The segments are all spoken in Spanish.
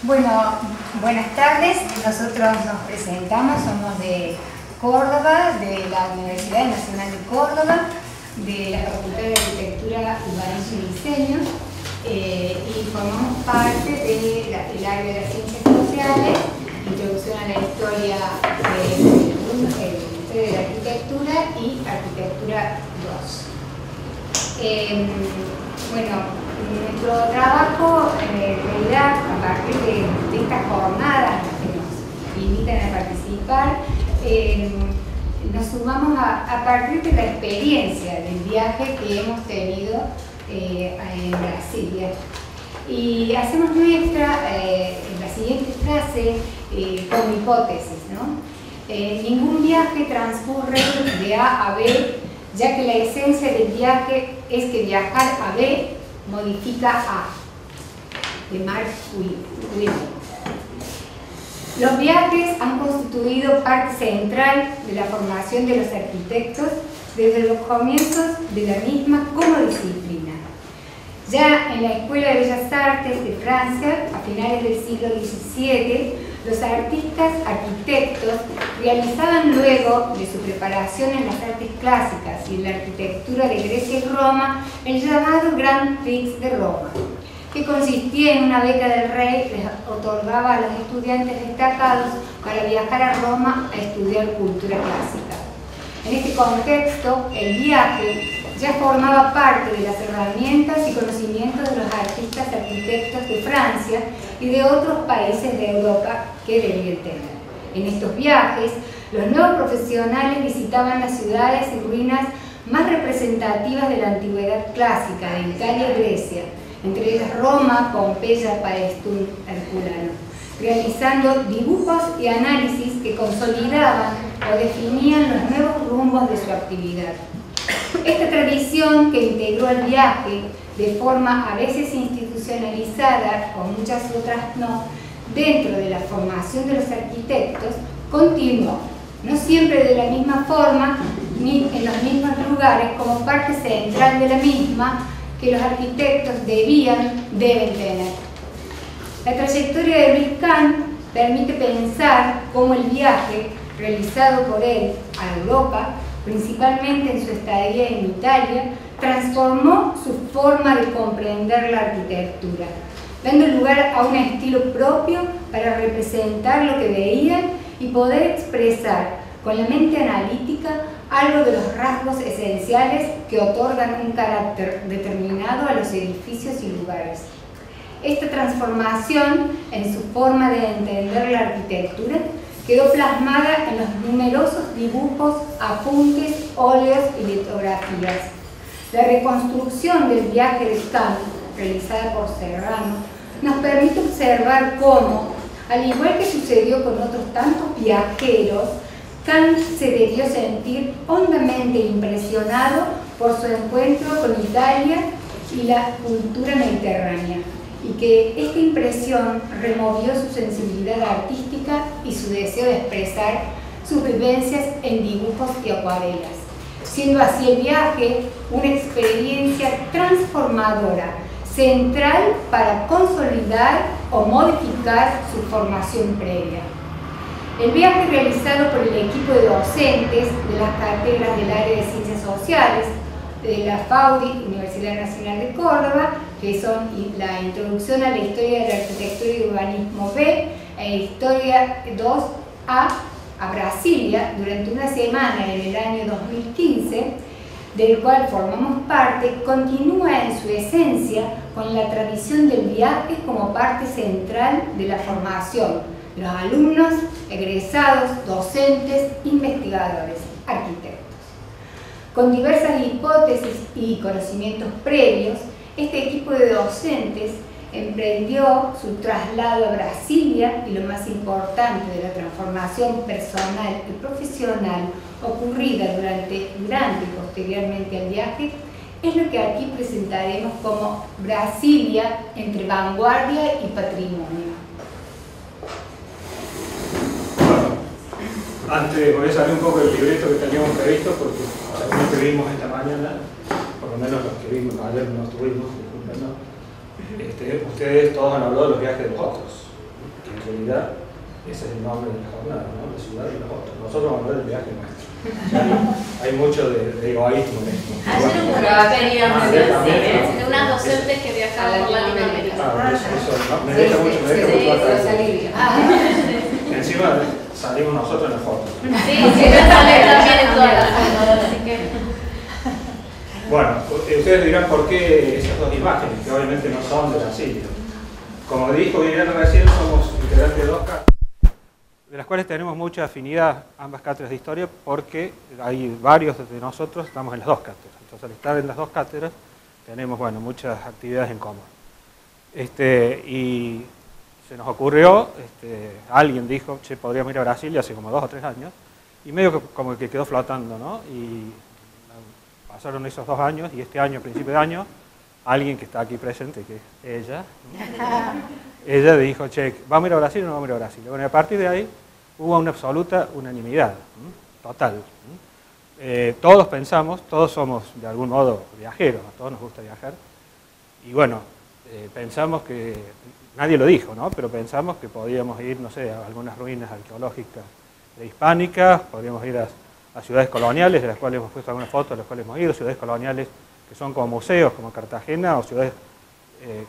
Bueno, buenas tardes. Nosotros nos presentamos, somos de Córdoba, de la Universidad Nacional de Córdoba, de la Facultad de Arquitectura, Urbanismo y Diseño, y formamos parte del área de las ciencias sociales, introducción a la historia de la arquitectura y arquitectura 2. Bueno, nuestro trabajo, en realidad, a partir de estas jornadas que nos invitan a participar, nos sumamos a partir de la experiencia del viaje que hemos tenido en Brasilia. Y hacemos nuestra, en la siguiente frase, como hipótesis, ¿no? Ningún viaje transcurre de A a B, ya que la esencia del viaje es que viajar a B modifica A, de Mark Wilson. Los viajes han constituido parte central de la formación de los arquitectos desde los comienzos de la misma como disciplina. Ya en la Escuela de Bellas Artes de Francia, a finales del siglo XVII, los arquitectos realizaban luego de su preparación en las artes clásicas y en la arquitectura de Grecia y Roma el llamado Grand Prix de Roma, que consistía en una beca del rey que les otorgaba a los estudiantes destacados para viajar a Roma a estudiar cultura clásica. En este contexto, el viaje ya formaba parte de las herramientas y conocimientos de los artistas arquitectos de Francia y de otros países de Europa que debían tener. En estos viajes, los nuevos profesionales visitaban las ciudades y ruinas más representativas de la antigüedad clásica de Italia y Grecia, entre ellas Roma, Pompeya, Paestum, Herculano, realizando dibujos y análisis que consolidaban o definían los nuevos rumbos de su actividad. Esta tradición, que integró el viaje de forma a veces institucionalizada o muchas otras no, dentro de la formación de los arquitectos, continuó, no siempre de la misma forma ni en los mismos lugares, como parte central de la misma que los arquitectos deben tener. La trayectoria de Luis Kahn permite pensar cómo el viaje realizado por él a Europa, principalmente en su estadía en Italia, transformó su forma de comprender la arquitectura, dando lugar a un estilo propio para representar lo que veían y poder expresar con la mente analítica algo de los rasgos esenciales que otorgan un carácter determinado a los edificios y lugares. Esta transformación en su forma de entender la arquitectura quedó plasmada en los numerosos dibujos, apuntes, óleos y litografías. La reconstrucción del viaje de Kahn, realizada por Serrano, nos permite observar cómo, al igual que sucedió con otros tantos viajeros, Kahn se debió sentir hondamente impresionado por su encuentro con Italia y la cultura mediterránea, y que esta impresión removió su sensibilidad artística y su deseo de expresar sus vivencias en dibujos y acuarelas, siendo así el viaje una experiencia transformadora, central para consolidar o modificar su formación previa. El viaje realizado por el equipo de docentes de las cátedras del área de Ciencias Sociales de la FAUDI, Universidad Nacional de Córdoba, que son la Introducción a la Historia de la Arquitectura y Urbanismo B e Historia 2A a Brasilia, durante una semana en el año 2015, del cual formamos parte, continúa en su esencia con la tradición del viaje como parte central de la formación de los alumnos, egresados, docentes, investigadores, arquitectos. Con diversas hipótesis y conocimientos previos, este equipo de docentes emprendió su traslado a Brasilia, y lo más importante de la transformación personal y profesional ocurrida durante y posteriormente al viaje es lo que aquí presentaremos como Brasilia entre vanguardia y patrimonio. Antes voy a salir un poco del libreto que teníamos previsto, porque según lo que vimos esta mañana, por lo menos los que vimos ayer no estuvimos, discúlpenos, ustedes todos han hablado de los viajes de los otros. sinceridad, ese es el nombre de la jornada, ¿no? La ciudad y los otros. Nosotros vamos a ver el viaje nuestro. Hay mucho de egoísmo en esto. Ayer hubo una experiencia de unas docentes que viajaban por Latinoamérica. Eso no, me deja mucho Encima salimos nosotros en la foto. Sí, sale también en todas las fotos, así que... Bueno, ustedes dirán por qué esas dos imágenes, que obviamente no son de Brasilia. Como dijo Viviana recién, somos integrantes de dos cátedras, de las cuales tenemos mucha afinidad ambas cátedras de historia, porque hay varios de nosotros estamos en las dos cátedras. Entonces, al estar en las dos cátedras, tenemos muchas actividades en común. Y se nos ocurrió, alguien dijo, che, podríamos ir a Brasilia hace como 2 o 3 años, y medio que como que quedó flotando, ¿no? Y pasaron esos 2 años, y este año, a principio de año, alguien que está aquí presente, que es ella, ella dijo, che, ¿vamos a ir a Brasil o no vamos a ir a Brasil? Bueno, y a partir de ahí hubo una absoluta unanimidad, total. Todos pensamos, todos somos de algún modo viajeros, a todos nos gusta viajar, y bueno, pensamos que, nadie lo dijo, ¿no? Pero pensamos que podíamos ir, no sé, a algunas ruinas arqueológicas prehispánicas, podríamos ir a ciudades coloniales, de las cuales hemos puesto algunas fotos, de las cuales hemos ido, ciudades coloniales que son como museos, como Cartagena, o ciudades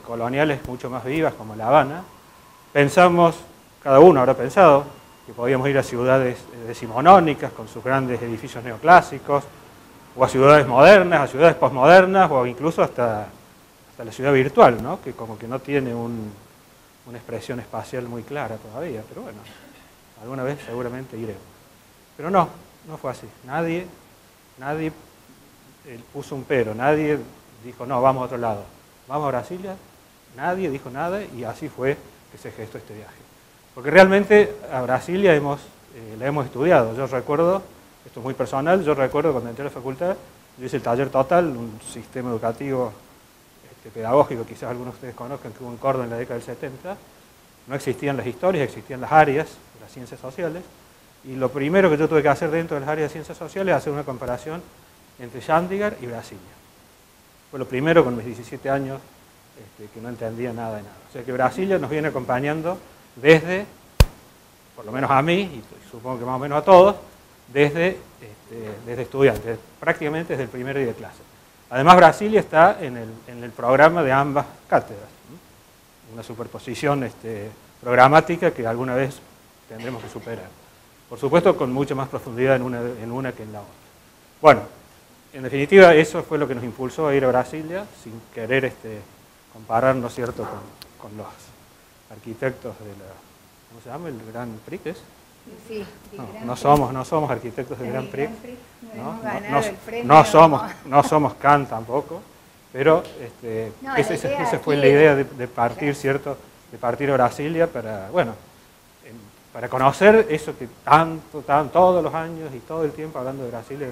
coloniales mucho más vivas, como La Habana. Pensamos, cada uno habrá pensado, que podíamos ir a ciudades decimonónicas, con sus grandes edificios neoclásicos, o a ciudades modernas, a ciudades posmodernas, o incluso hasta la ciudad virtual, ¿no? Que como que no tiene una expresión espacial muy clara todavía, pero bueno, alguna vez seguramente iremos. Pero no fue así. Nadie puso un pero, nadie dijo, no, vamos a otro lado. ¿Vamos a Brasilia? Nadie dijo nada, y así fue que se gestó este viaje. Porque realmente a Brasilia la hemos estudiado. Yo recuerdo, esto es muy personal, yo recuerdo cuando entré a la facultad, yo hice el taller total, un sistema educativo pedagógico, quizás algunos de ustedes conozcan, que hubo en Córdoba en la década del 70. No existían las historias, existían las áreas de las ciencias sociales, y lo primero que yo tuve que hacer dentro de las áreas de ciencias sociales es hacer una comparación entre Chandigarh y Brasilia. Fue lo primero con mis 17 años, que no entendía nada de nada. O sea que Brasilia nos viene acompañando desde, por lo menos a mí, y supongo que más o menos a todos, desde estudiantes, prácticamente desde el primer día de clase. Además, Brasilia está en el programa de ambas cátedras, una superposición programática que alguna vez tendremos que superar. Por supuesto, con mucha más profundidad en una que en la otra. Bueno, en definitiva, eso fue lo que nos impulsó a ir a Brasilia, sin querer compararnos, ¿cierto?, con los arquitectos de la, ¿cómo se llama? ¿El Grand Prix? Sí, no somos arquitectos del Grand Prix, no somos Kant tampoco, pero esa fue la idea de partir, ¿cierto?, de partir a Brasilia para, bueno, para conocer eso que todos los años y todo el tiempo hablando de Brasilia,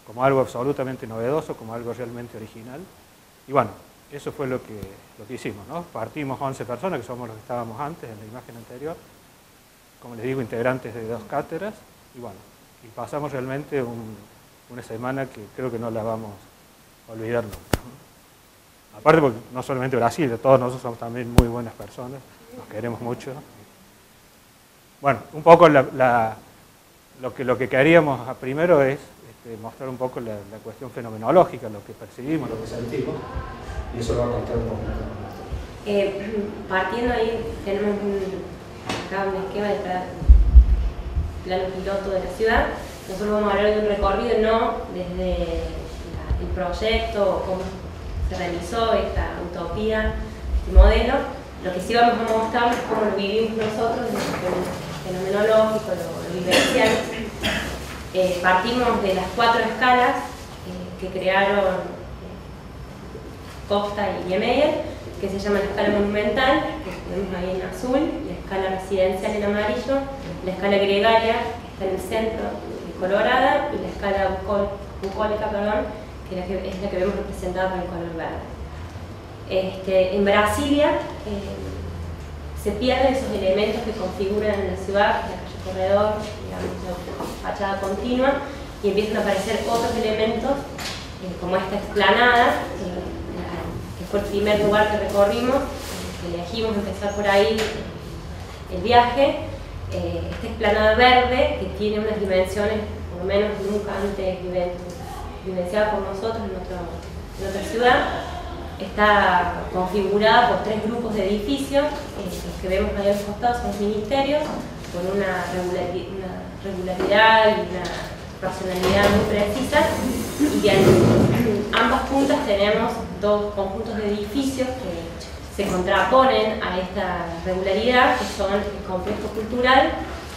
como algo absolutamente novedoso, como algo realmente original. Y bueno, eso fue lo que hicimos, ¿no? Partimos 11 personas, que somos los que estábamos antes, en la imagen anterior, como les digo, integrantes de 2 cátedras, y bueno, y pasamos realmente una semana que creo que no la vamos a olvidar nunca. Aparte porque no solamente Brasil, todos nosotros somos también muy buenas personas, nos queremos mucho. Bueno, un poco lo que queríamos primero es mostrar un poco la cuestión fenomenológica, lo que percibimos, lo que sentimos, y eso lo va a contar un poco. Partiendo ahí, tenemos acá un esquema de plano piloto de la ciudad. Nosotros vamos a hablar de un recorrido, no desde el proyecto o cómo se realizó esta utopía, este modelo. Lo que sí vamos a mostrar es cómo lo vivimos nosotros, desde lo fenomenológico, lo vivencial. Partimos de las 4 escalas que crearon Costa y Niemeyer, que se llama la escala monumental, que tenemos ahí en azul, la escala residencial en amarillo, la escala gregaria, que está en el centro, de colorada, y la escala bucólica, que es la que vemos representada con el color verde. En Brasilia se pierden esos elementos que configuran en la ciudad, la calle corredor, digamos, la fachada continua, y empiezan a aparecer otros elementos, como esta explanada, que fue el primer lugar que recorrimos, que elegimos empezar por ahí, el viaje. Esta explanada verde, que tiene unas dimensiones por lo menos nunca antes vivenciadas por nosotros en otra ciudad, está configurada por 3 grupos de edificios. Los que vemos ahí al costado son los ministerios, con una regularidad y una racionalidad muy precisa, y en ambas puntas tenemos 2 conjuntos de edificios que se contraponen a esta regularidad, que son el complejo cultural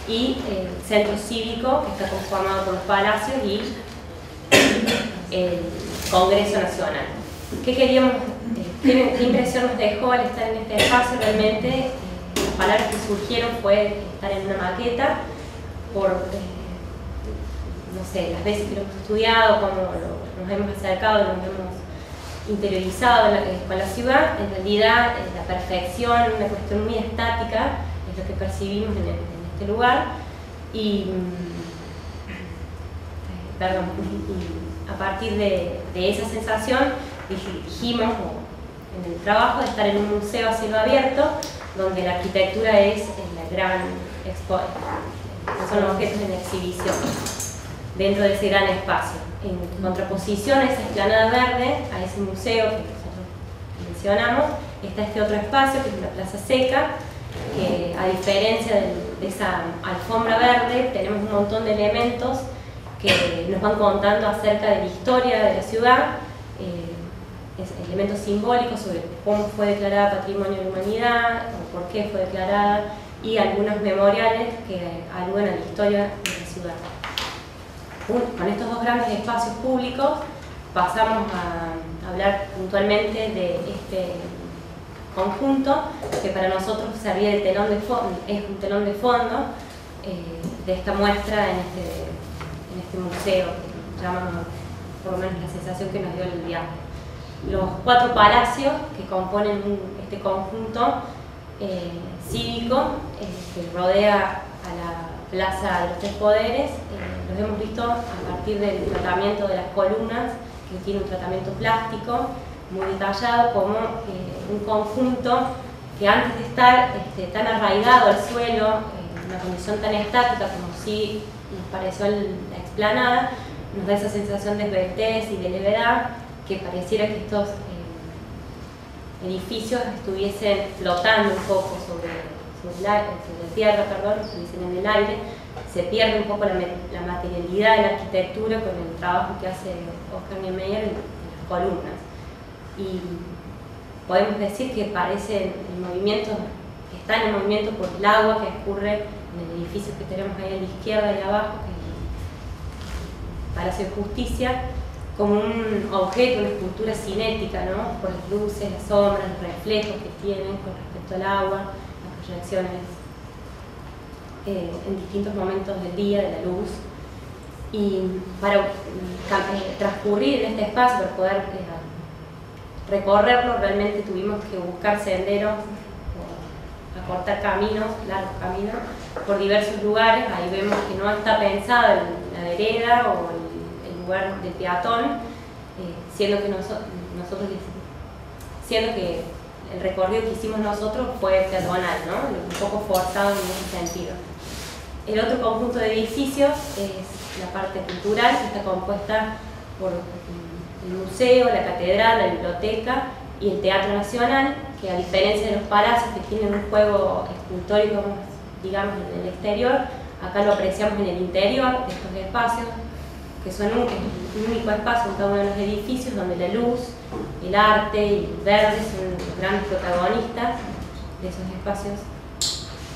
y el centro cívico, que está conformado por los palacios y el Congreso Nacional. ¿Qué impresión nos dejó al estar en este espacio? Realmente las palabras que surgieron fue estar en una maqueta por, no sé, las veces que lo hemos estudiado, cómo nos hemos acercado, nos hemos interiorizado con la ciudad. En realidad la perfección, una cuestión muy estática, es lo que percibimos en este lugar. Y a partir de esa sensación dijimos en el trabajo de estar en un museo a cielo abierto, donde la arquitectura es la gran son los objetos en exhibición dentro de ese gran espacio. En contraposición a esa explanada verde, a ese museo que nosotros mencionamos, está este otro espacio, que es la Plaza Seca, que a diferencia de esa alfombra verde, tenemos un montón de elementos que nos van contando acerca de la historia de la ciudad, elementos simbólicos sobre cómo fue declarada Patrimonio de la Humanidad, o por qué fue declarada, y algunos memoriales que aluden a la historia de la ciudad. Con estos 2 grandes espacios públicos pasamos a hablar puntualmente de este conjunto, que para nosotros servía de telón de fondo, es un telón de fondo de esta muestra en este museo, que llamamos, por lo menos la sensación que nos dio el viaje. Los 4 palacios que componen este conjunto cívico que rodea a la Plaza de los 3 Poderes, los hemos visto a partir del tratamiento de las columnas, que tiene un tratamiento plástico muy detallado, como un conjunto que antes de estar tan arraigado al suelo, en una condición tan estática como si nos pareció la explanada, nos da esa sensación de esbeltez y de levedad, que pareciera que estos edificios estuviesen flotando un poco sobre la tierra, estuviesen en el aire. Se pierde un poco la materialidad de la arquitectura con el trabajo que hace Oscar Niemeyer en las columnas. Y podemos decir que parece el movimiento, que está en el movimiento por el agua que escurre en el edificio que tenemos ahí a la izquierda y abajo, que es el Palacio de Justicia, como un objeto, una escultura cinética, ¿no? Por las luces, las sombras, los reflejos que tienen con respecto al agua, las proyecciones en distintos momentos del día, de la luz. Y para transcurrir en este espacio, para poder recorrerlo, realmente tuvimos que buscar senderos, acortar caminos, largos caminos, por diversos lugares. Ahí vemos que no está pensada la vereda o el lugar del peatón, siendo que el recorrido que hicimos nosotros fue peatonal, ¿no? Un poco forzado en ese sentido. El otro conjunto de edificios es la parte cultural, que está compuesta por el museo, la catedral, la biblioteca y el Teatro Nacional, que a diferencia de los palacios que tienen un juego escultórico, digamos, en el exterior, acá lo apreciamos en el interior de estos espacios, que son un único espacio en cada uno de los edificios, donde la luz, el arte y el verde son los grandes protagonistas de esos espacios,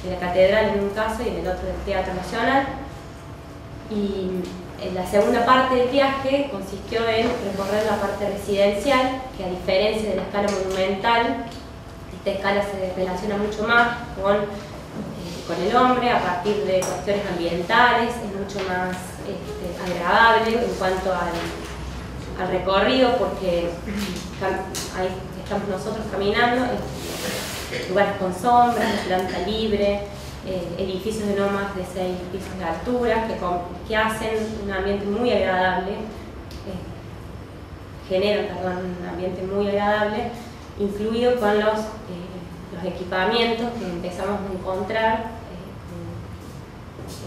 de la catedral en un caso y en el otro del Teatro Nacional. Y en la segunda parte del viaje consistió en recorrer la parte residencial, que a diferencia de la escala monumental, esta escala se relaciona mucho más con el hombre, a partir de cuestiones ambientales, es mucho más agradable en cuanto al recorrido, porque ahí estamos nosotros caminando, lugares con sombras, planta libre, edificios de no más de 6 pisos de altura, que hacen un ambiente muy agradable, generan un ambiente muy agradable, incluido con los los equipamientos que empezamos a encontrar,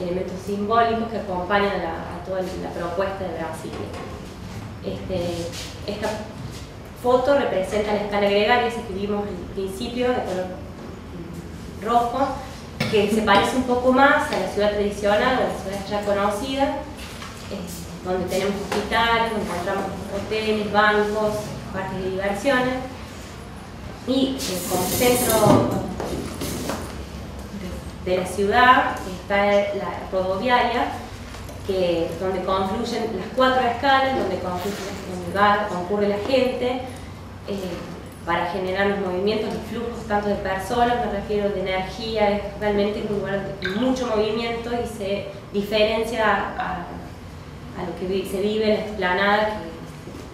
elementos simbólicos que acompañan a toda la propuesta de Brasilia. Esta foto representa la escala gregaria, esa que vimos al principio, de color rojo, que se parece un poco más a la ciudad tradicional, o a la ciudad ya conocida, donde tenemos hospitales, donde encontramos hoteles, bancos, parques de diversiones, y como centro de la ciudad está la rodoviaria, donde confluyen las 4 escalas, donde concurre la gente, para generar los movimientos, los flujos tanto de personas, me refiero de energía, es realmente un lugar de mucho movimiento y se diferencia a lo que se vive en la explanada, que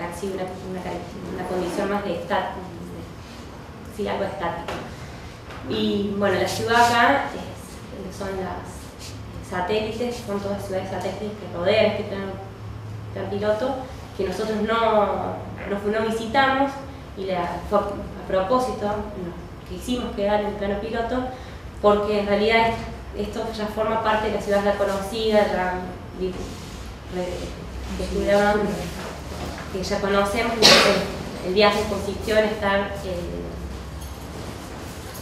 percibe una condición más de algo estático. Y bueno, la ciudad acá son las satélites, son todas ciudades satélites que rodean este plan piloto, que nosotros no visitamos, y a propósito nos quisimos quedar en el plano piloto, porque en realidad esto ya forma parte de la ciudad ya conocida, que ya conocemos, y el viaje consistió en estar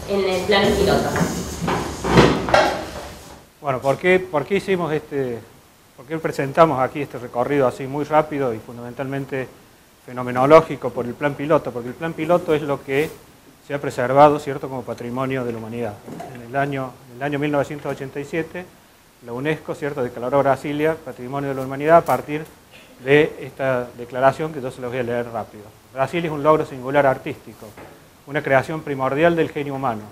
en el plano piloto. Bueno, ¿por qué hicimos por qué presentamos aquí este recorrido así muy rápido y fundamentalmente fenomenológico por el plan piloto? Porque el plan piloto es lo que se ha preservado, ¿cierto?, como patrimonio de la humanidad. En el año 1987, la UNESCO, ¿cierto?, declaró Brasilia Patrimonio de la Humanidad a partir de esta declaración que yo se los voy a leer rápido. Brasilia es un logro singular artístico, una creación primordial del genio humano,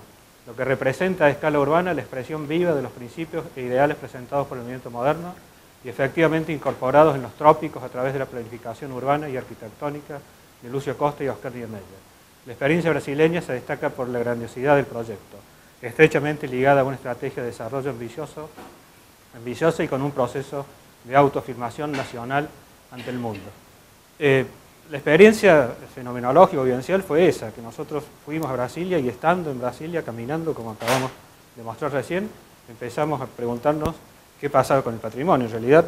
lo que representa a escala urbana la expresión viva de los principios e ideales presentados por el movimiento moderno y efectivamente incorporados en los trópicos a través de la planificación urbana y arquitectónica de Lucio Costa y Oscar Niemeyer. La experiencia brasileña se destaca por la grandiosidad del proyecto, estrechamente ligada a una estrategia de desarrollo ambiciosa y con un proceso de autoafirmación nacional ante el mundo. La experiencia fenomenológica vivencial fue esa, que nosotros fuimos a Brasilia y estando en Brasilia, caminando, como acabamos de mostrar recién, empezamos a preguntarnos qué pasaba con el patrimonio. En realidad,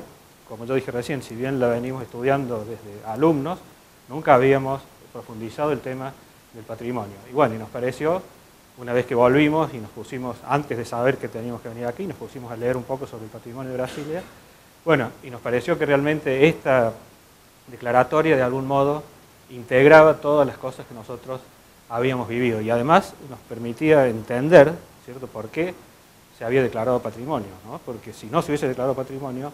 como yo dije recién, si bien la venimos estudiando desde alumnos, nunca habíamos profundizado el tema del patrimonio. Y bueno, y nos pareció, una vez que volvimos y nos pusimos, antes de saber que teníamos que venir aquí, nos pusimos a leer un poco sobre el patrimonio de Brasilia, bueno, y nos pareció que realmente esta declaratoria de algún modo integraba todas las cosas que nosotros habíamos vivido y además nos permitía entender, ¿cierto?, por qué se había declarado patrimonio, ¿no? Porque si no se hubiese declarado patrimonio,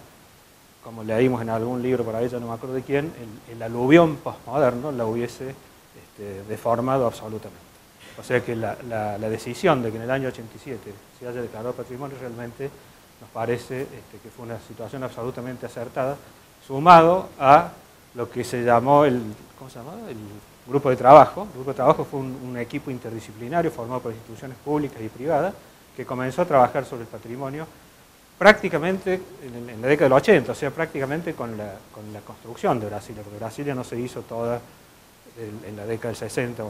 como leímos en algún libro por ahí, ya no me acuerdo de quién, el aluvión postmoderno la hubiese deformado absolutamente. O sea que la decisión de que en el año 87 se haya declarado patrimonio realmente nos parece que fue una situación absolutamente acertada, sumado a lo que se llamó ¿cómo se llamaba? El grupo de trabajo. El grupo de trabajo fue un equipo interdisciplinario formado por instituciones públicas y privadas que comenzó a trabajar sobre el patrimonio prácticamente en la década del 80, o sea, prácticamente con la construcción de Brasilia, porque Brasilia no se hizo toda en la década del 60,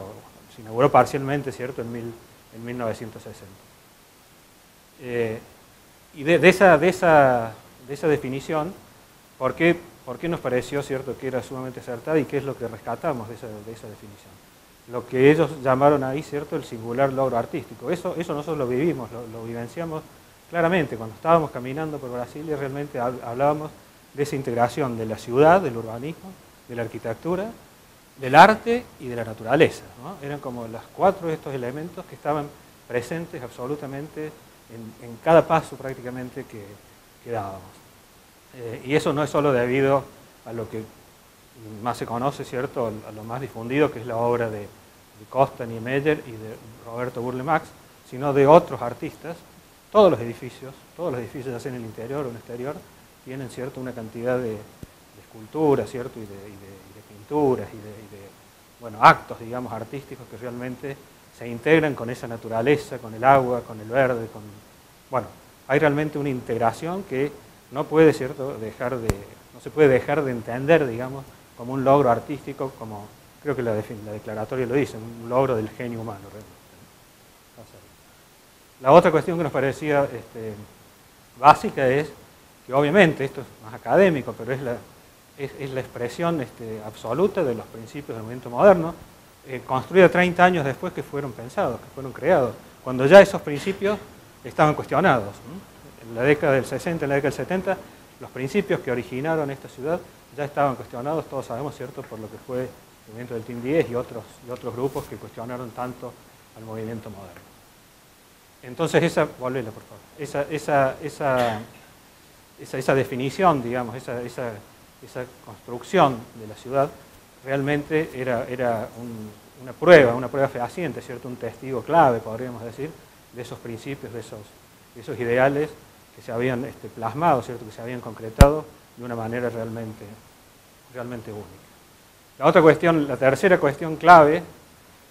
se inauguró parcialmente, ¿cierto?, en 1960. Y de esa definición, ¿por qué nos pareció, cierto, que era sumamente acertada y qué es lo que rescatamos de esa definición? Lo que ellos llamaron ahí, cierto, el singular logro artístico. Eso nosotros lo vivimos, lo vivenciamos claramente. Cuando estábamos caminando por Brasilia realmente hablábamos de esa integración de la ciudad, del urbanismo, de la arquitectura, del arte y de la naturaleza, ¿no? Eran como los 4 de estos elementos que estaban presentes absolutamente en cada paso prácticamente que dábamos. Y eso no es solo debido a lo que más se conoce, ¿cierto?, a lo más difundido, que es la obra de Costa, Niemeyer y de Roberto Burle Marx, sino de otros artistas. Todos los edificios, ya sea en el interior o en el exterior, tienen, ¿cierto?, una cantidad de esculturas, ¿cierto?, y de pinturas y de bueno, actos, digamos, artísticos que realmente se integran con esa naturaleza, con el agua, con el verde, bueno, hay realmente una integración que no puede, ¿cierto?, no se puede dejar de entender, digamos, como un logro artístico, como creo que la declaratoria lo dice, un logro del genio humano realmente. La otra cuestión que nos parecía básica es que obviamente, esto es más académico, pero es la expresión absoluta de los principios del movimiento moderno, construida 30 años después que fueron pensados, que fueron creados, cuando ya esos principios estaban cuestionados, ¿no? En la década del 60, en la década del 70, los principios que originaron esta ciudad ya estaban cuestionados, todos sabemos, ¿cierto?, por lo que fue el movimiento del Team 10 y otros grupos que cuestionaron tanto al movimiento moderno. Entonces, volvela por favor, esa definición, digamos, esa construcción de la ciudad realmente era una prueba fehaciente, ¿cierto?, un testigo clave, podríamos decir, de esos principios, de esos ideales que se habían plasmado, ¿cierto?, que se habían concretado de una manera realmente única. La otra cuestión, la tercera cuestión clave,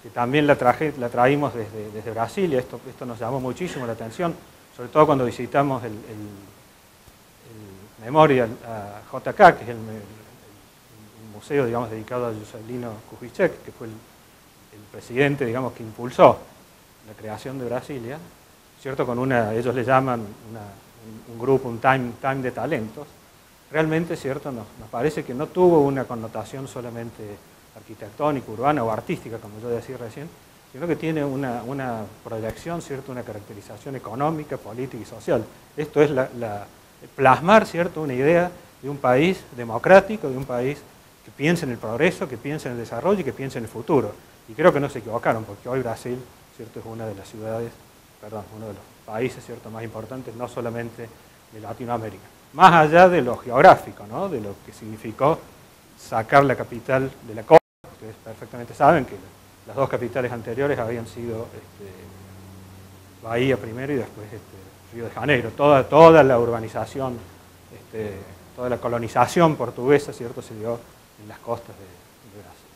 que también la traímos desde Brasilia, esto nos llamó muchísimo la atención, sobre todo cuando visitamos el Memorial a JK, que es el museo, digamos, dedicado a Juscelino Kubitschek, que fue el presidente, digamos, que impulsó la creación de Brasilia, ¿cierto?, con ellos le llaman un grupo, un time de talentos. Realmente, ¿cierto?, nos parece que no tuvo una connotación solamente arquitectónica, urbana o artística, como yo decía recién, sino que tiene una proyección, ¿cierto?, una caracterización económica, política y social. Esto es plasmar, ¿cierto?, una idea de un país democrático, de un país que piensa en el progreso, que piensa en el desarrollo y que piensa en el futuro. Y creo que no se equivocaron, porque hoy Brasil, ¿cierto?, es uno de los países, ¿cierto?, más importantes, no solamente de Latinoamérica. Más allá de lo geográfico, ¿no?, de lo que significó sacar la capital de la costa. Ustedes perfectamente saben que las dos capitales anteriores habían sido Bahía primero y después Río de Janeiro. Toda la urbanización, toda la colonización portuguesa, ¿cierto?, se dio en las costas de Brasil.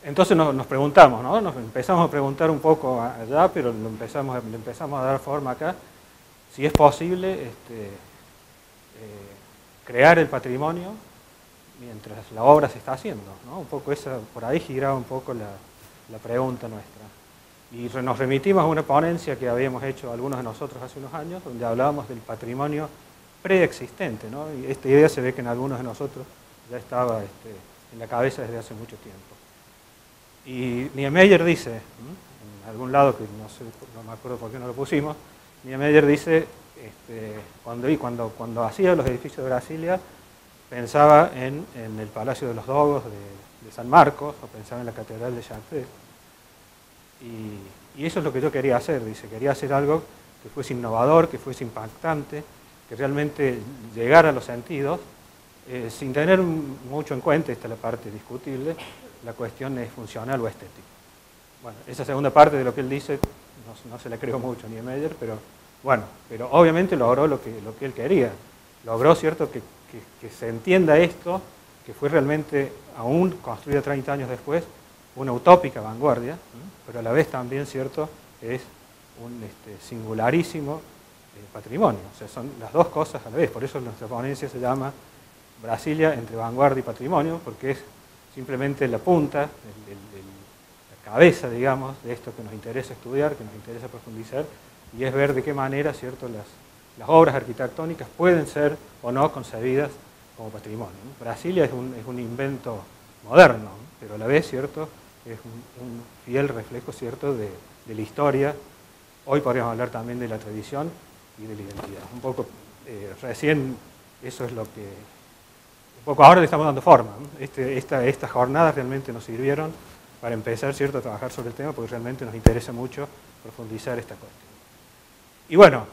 Entonces nos preguntamos, ¿no?, nos empezamos a preguntar un poco allá, pero le empezamos a dar forma acá, si es posible crear el patrimonio mientras la obra se está haciendo, ¿no? Un poco por ahí giraba un poco la pregunta nuestra. Y nos remitimos a una ponencia que habíamos hecho algunos de nosotros hace unos años, donde hablábamos del patrimonio preexistente, ¿no? Y esta idea se ve que en algunos de nosotros ya estaba en la cabeza desde hace mucho tiempo. Y Niemeyer dice, en algún lado que no me acuerdo por qué no lo pusimos, Niemeyer dice, cuando hacía los edificios de Brasilia, pensaba en el Palacio de los Dogos de San Marcos, o pensaba en la Catedral de Chartres. Y eso es lo que yo quería hacer, dice, quería hacer algo que fuese innovador, que fuese impactante, que realmente llegara a los sentidos, sin tener mucho en cuenta, esta es la parte discutible, la cuestión es funcional o estética. Bueno, esa segunda parte de lo que él dice, no se la creo mucho a Niemeyer, pero obviamente logró lo que él quería. Logró, ¿cierto?, que se entienda esto, que fue realmente, aún construida 30 años después, una utópica vanguardia, pero a la vez también, ¿cierto?, es un singularísimo patrimonio. O sea, son las dos cosas a la vez. Por eso nuestra ponencia se llama Brasilia entre vanguardia y patrimonio, porque es simplemente la punta, la cabeza, digamos, de esto que nos interesa estudiar, que nos interesa profundizar, y es ver de qué manera, ¿cierto?, las obras arquitectónicas pueden ser o no concebidas como patrimonio, ¿no? Brasilia es un invento moderno, ¿no?, pero a la vez, ¿cierto?, es un fiel reflejo, ¿cierto?, de la historia. Hoy podríamos hablar también de la tradición y de la identidad. Un poco, recién, eso es lo que... Un poco ahora le estamos dando forma, ¿no? Estas jornadas realmente nos sirvieron para empezar, ¿cierto?, a trabajar sobre el tema, porque realmente nos interesa mucho profundizar esta cuestión. Y bueno,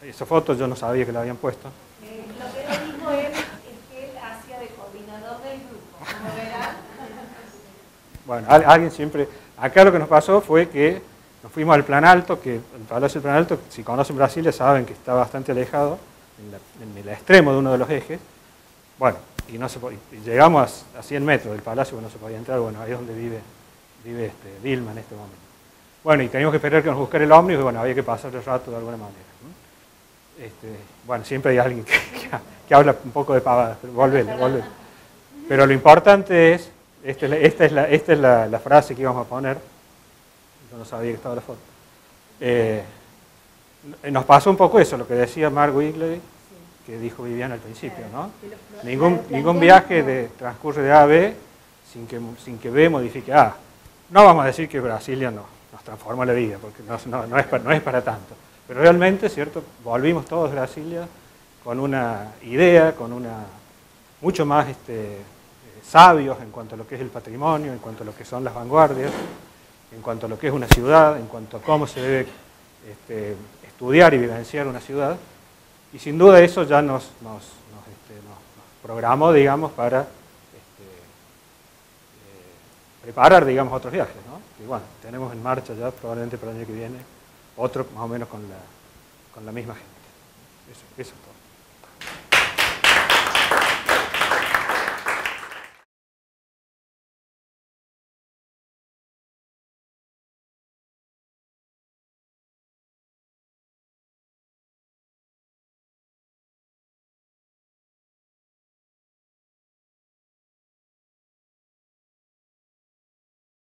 esa foto yo no sabía que la habían puesto. Lo que él dijo es que él hacía de coordinador del grupo, como verán. Bueno, alguien siempre... Acá lo que nos pasó fue que nos fuimos al Plan Alto, que el Palacio del Plan Alto, si conocen Brasilia, saben que está bastante alejado, en el extremo de uno de los ejes. Bueno, y llegamos a 100 metros del palacio, que no se podía entrar. Bueno, ahí es donde vive Dilma en este momento. Bueno, y teníamos que esperar que nos buscara el ómnibus, y bueno, había que pasar el rato de alguna manera, ¿no? Bueno, siempre hay alguien que habla un poco de pavadas, pero volvele. Pero lo importante es, esta es la frase que íbamos a poner, yo no sabía que estaba la foto. Nos pasó un poco eso, lo que decía Mark Wigley, que dijo Viviana al principio, ¿no? Ningún viaje transcurre de A a B sin que B modifique A. No vamos a decir que Brasilia nos transformó la vida, porque no es para tanto. Pero realmente, ¿cierto? Volvimos todos a Brasilia con una idea, mucho más sabios en cuanto a lo que es el patrimonio, en cuanto a lo que son las vanguardias, en cuanto a lo que es una ciudad, en cuanto a cómo se debe estudiar y vivenciar una ciudad. Y sin duda eso ya nos programó, digamos, para preparar, digamos, otros viajes, ¿no? Y bueno, tenemos en marcha ya, probablemente para el año que viene, otro más o menos con la misma gente. Eso es todo.